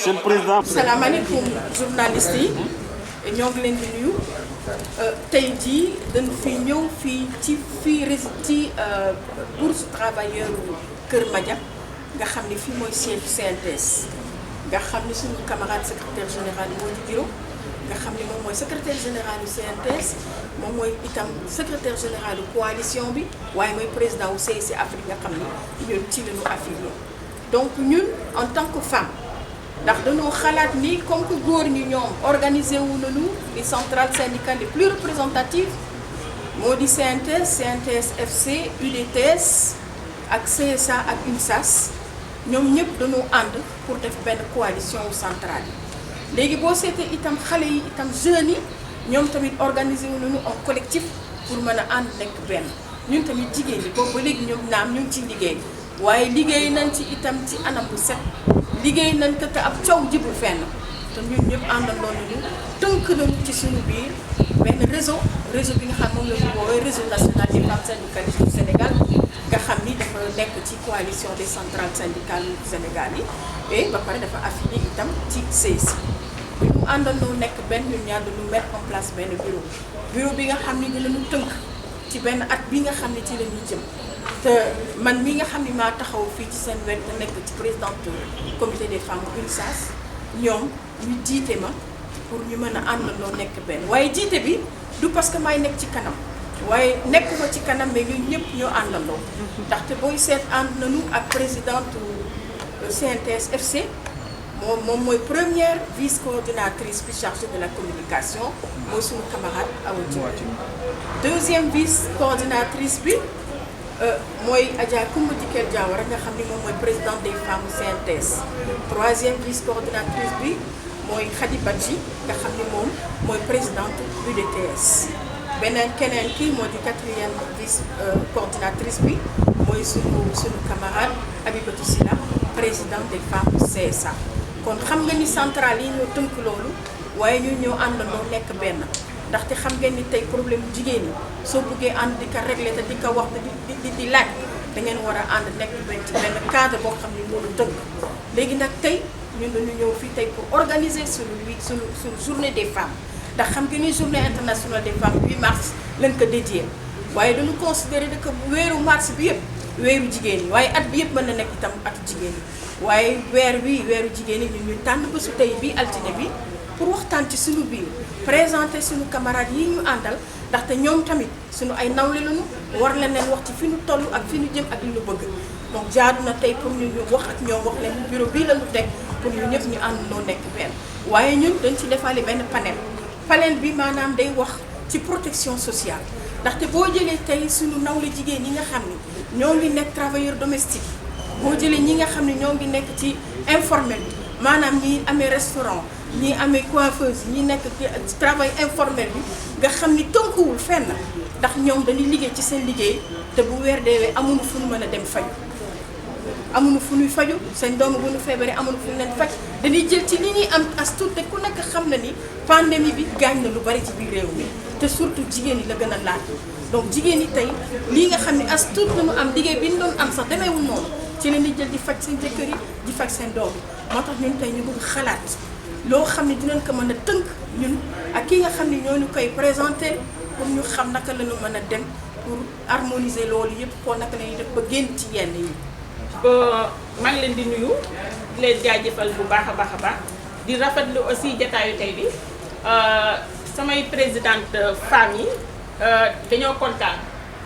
Monsieur le Président. salaamaaleykum journalistes yi ñoo ngi leen di nuyu tey jii dañ fi ñëw fii ci bourse travailleur Kër Madiab nga xam ni fii mooy siège CNTS nga xam ni suñu camarade secrétaire général moo di bureau nga xam ni moom mooy secrétaire général du CNTS moom mooy itam secrétaire général du coalition bi waaye mooy président wu CIC Afrique nga xam ni ñun ci lañu affilié donc ñun en tant que femme ndax dañoo xalaat ni comme que góor ñi ñoom organisé wu nañu les centrales syndicales les plus représentatives moo di CNTS CNTS FC UDTS ak CSA ak UNSAS ñoom ñëpp dañoo ànd pour def benn coalition centrale yi léegi boo seetee itam xale yi itam jeunes yi ñoom tamit organisé wu nañu en collectif pour mën a ànd nekk benn ñun tamit jigéen ñi boobu ba léegi ñoom naam ñu ngi ci liggéey waaye liggéey nañ ci itam ci anam bu set liggéey nañ ko te ab coow jibul fenn te ñun ñëpp àndandoo nañu tënk nañu ci suñu biir benn réseau bi nga xam moom la ñu woowee réseau national des femmes syndicalistes du Sénégal nga xam ni dafa nekk ci coalition des centrales syndicales du Sénégal yi et ba pare dafa affilié itam ci CIC bi ñu àndandoo nekk benn ñun ñaar dañu mettre en place benn bureau bi nga xam ni dinañu tënk ci benn at bi nga xam ne ci la ñuy jëm te man mi nga xam ni maa taxaw fii ci seen wet te nekk ci présidente comité des femmes UNSAS ñoom ñu jiite ma pour ñu mën a àndandoo nekk benn waaye jiite bi du parce que maay nekk ci kanam waaye nekkuma ci kanam mais ñun ñëpp ñoo àndandoo ndaxte booy seet ànd nañu ak présidente CNTS FC moom mooy première vice coordinatrice bi chargée de la communication mooy suñu camarade Awa Diouf deuxième vice coordinatrice bi mooy Adja Koumba Dikel Diawara nga xam ni moom mooy présidente des femmes CNTS troisième vice coordinatrice bi mooy Khady Badji nga xam ni moom mooy présidente UDTS beneen keneen kii moo di quatrième vice coordinatrice bi mooy suñu camarade Abibatou Sila présidente des femmes CSA kon xam nga ni centrale yi ñoo tënk loolu waaye ñu ñoo àndandoo nekk benn ndaxte xam ngeen ni tey problème jigéen ñi soo buggee ànd di ko régler te di ko wax te di laaj da ngeen war a ànd nekk benn ci benn cadre boo xam ni loolu tënk léegi nag tey ñun dañu ñëw fii tey pour organiser suñu journée des femmes ndax xam nga ni journée internationale des femmes 8 mars lañ ko dédié waaye dañu considéré que weeru mars bi yëpp weeru jigéen ñi waaye at bi yëpp mën na nekk itam atu jigéen ñi waaye weeru jigéen ñi ñun ñu tànn bésu tey bi altine bi pour waxtaan ci suñu biir présenter suñu camarades yi ñu àndal ndaxte ñoom tamit suñu ay nawle lañu war leen wax ci fi ñu toll ak fi ñu jëm ak li ñu bëgg donc jaadu na tey pour ñu wax ak ñoom wax leen bureau bii lañu teg pour ñu ñëpp ñu àndandoo nekk benn waaye ñun dañ ci defaale benn panel bi maanaam day wax ci protection sociale ndaxte boo jëlee tey suñu nawle jigéen yi nga xam ni ñoo ngi nekk travailleur domestique boo jëlee ñi nga xam ne ñoo ngi nekk ci informel bi maanaam ñi amee restaurant ñi amee coiffeuse ñi nekk ci travail informel bi nga xam ni tënkuwul fenn ndax ñoom dañuy liggéey ci seen liggéey te bu weer deewee amuñu fu ñu mën a dem faju amuñu fu ñuy faju seen doomu bu ñu feebaree amuñu fu ñu leen faj dañuy jël ci li ñuy am as tuut te ku nekk xam na ni pandémie bi gaañ na lu bari ci biir réew mi te surtout jigéen ñi la gën a laaj donc jigéen ñi tey lii nga xam ne as tuut la ñu am liggéey bi ñu doon am sax demeewul noonu ci la ñuy jël di faj seen jëkkër yi di faj seen doom yi moo tax ñun tey ñu bëgg xalaat loo xam ne dinañ ko mën a tënk ñun ak ki nga xam ne ñoo ñu koy présenté pour ñu xam naka la ñu mën a dem pour harmoniser loolu yëpp koo naka la ñuy def ba génn ci yenn yi. maa ngi leen di nuyu di leen jaajëfal bu baax a baax di rafetlu aussi jataayu tey bi samay présidente femmes yi dañoo kontaan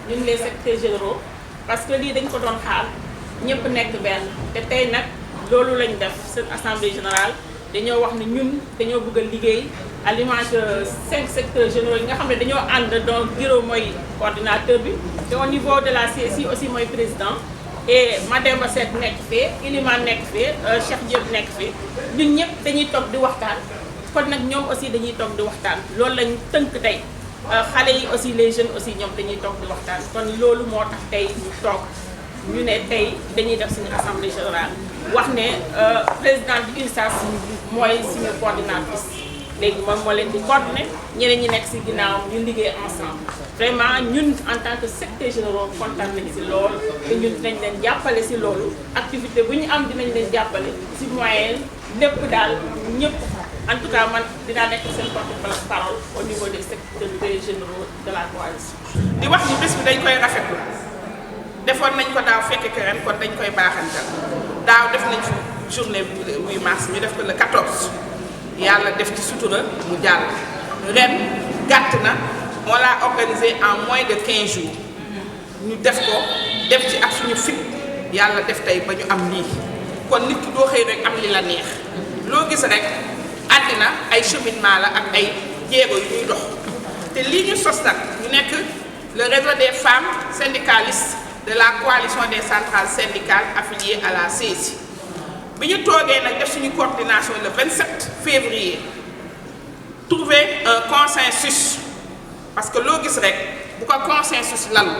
ñun les secrétaires généraux parce que lii dañ ko doon xaar ñëpp nekk benn te tey nag loolu lañ def seen assemblée générale dañoo wax ni ñun dañoo bëgg a liggéey à l'image de 5 secteurs généraux yi nga xam ne dañoo ànd donc bureau mooy coordinateur bi te au niveau de la CSI aussi mooy président et Mademba Seck nekk fee Ilimane nekk fee Cheikh Diop nekk fee ñun ñëpp dañuy toog di waxtaan kon nag ñoom aussi dañuy toog di waxtaan loolu lañ tënk tey xale yi aussi les jeunes aussi ñoom dañuy toog di waxtaan kon loolu moo tax tey ñu toog ñu ne tey dañuy def suñu assemblée générale wax ne président bi UNSAS mooy suñu coordinatrice léegi moom moo leen di coordonné ñeneen ñi nekk si ginnaawam ñu liggéey ensemble vraiment ñun en tant que secrétaire général kontaan nañ si loolu te ñun dinañ leen jàppale si loolu activité bu ñu am dinañ leen jàppale si moyen lépp daal ñëpp en tout cas man dinaa nekk seen porte-parole au niveau des secrétaires généraux de la coalition. di wax ni bés bi dañ koy rafetlu defoon nañ ko daaw fekk que ren kon dañ koy baaxantal daaw def nañ fi journée 8 mars ñu def ko le 14 yàlla def ci sutura mu jàll ren gàtt na on l'a organisé en moins de 15 jours ñu def ko def ci ak suñu fit yàlla def tey ba ñu am lii kon nit ki doo xëy rek am li la neex loo gis rek àddina ay cheminement la ak ay jéego yu ñuy dox te lii ñu sos nag ñu nekk le réseau des femmes syndicalistes de la coalition des centrales syndicales affiliées à la CESI bi ñu toogee nag def suñu coordination le 27 février trouver un consensus parce que loo gis rek bu ko consensus lalu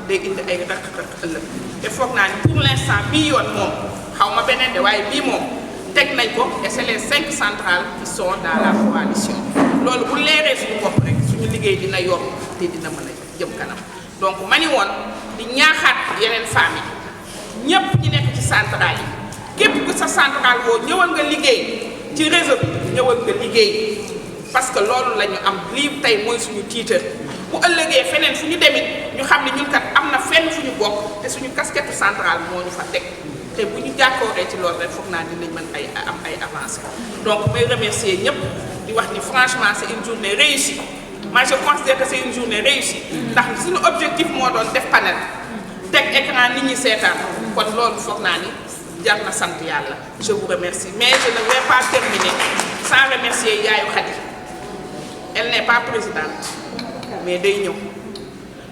day indi ay rëq-rëq ëllëg te foog naa ni pour l'instant bii yoon moom xaw ma beneen de waaye bii moom teg nañ ko et c'est les 5 centrales qui sont dans la coalition loolu bu leeree suñu bopp rek suñu liggéey dina yomb te dina mën a jëm kanam donc ma ni woon di ñaaxaat yeneen femmes yi ñépp ñi nekk ci centrale yi képp ku sa centrale boo ñëwal nga liggéey ci réseau bi ñëwal nga liggéey parce que loolu la ñu am lii tey mooy suñu tiitar bu ëllëgee feneen fu ñu demit ñu xam ne ñun kat am na fenn fu ñu bokk te suñu casquette centrale moo ñu fa teg te bu ñu jàkkooree ci loolu rek foog naa dinañ mën am ay avancées donc may remercier ñëpp di wax ni franchement c'est une journée réussie moi je considère que c'est une journée réussie ndax suñu objectif moo doon def panel teg écran nit ñi seetaan kon loolu foog naa ni jar na sant yàlla je vous remercie mais je ne vais pas terminer sans remercier Yaayu Khady elle n'est pas présidente mais day ñëw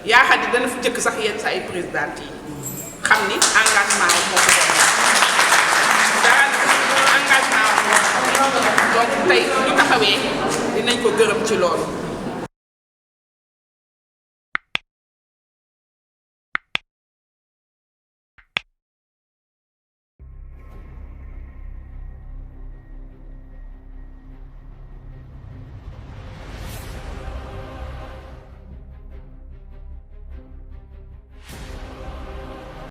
Yaa Khady dana fi jëkk sax yenn sa ay présidente yi xam ni engagement moo ko dara engagement moo ko donc tey ñu taxawee dinañ ko gërëm ci loolu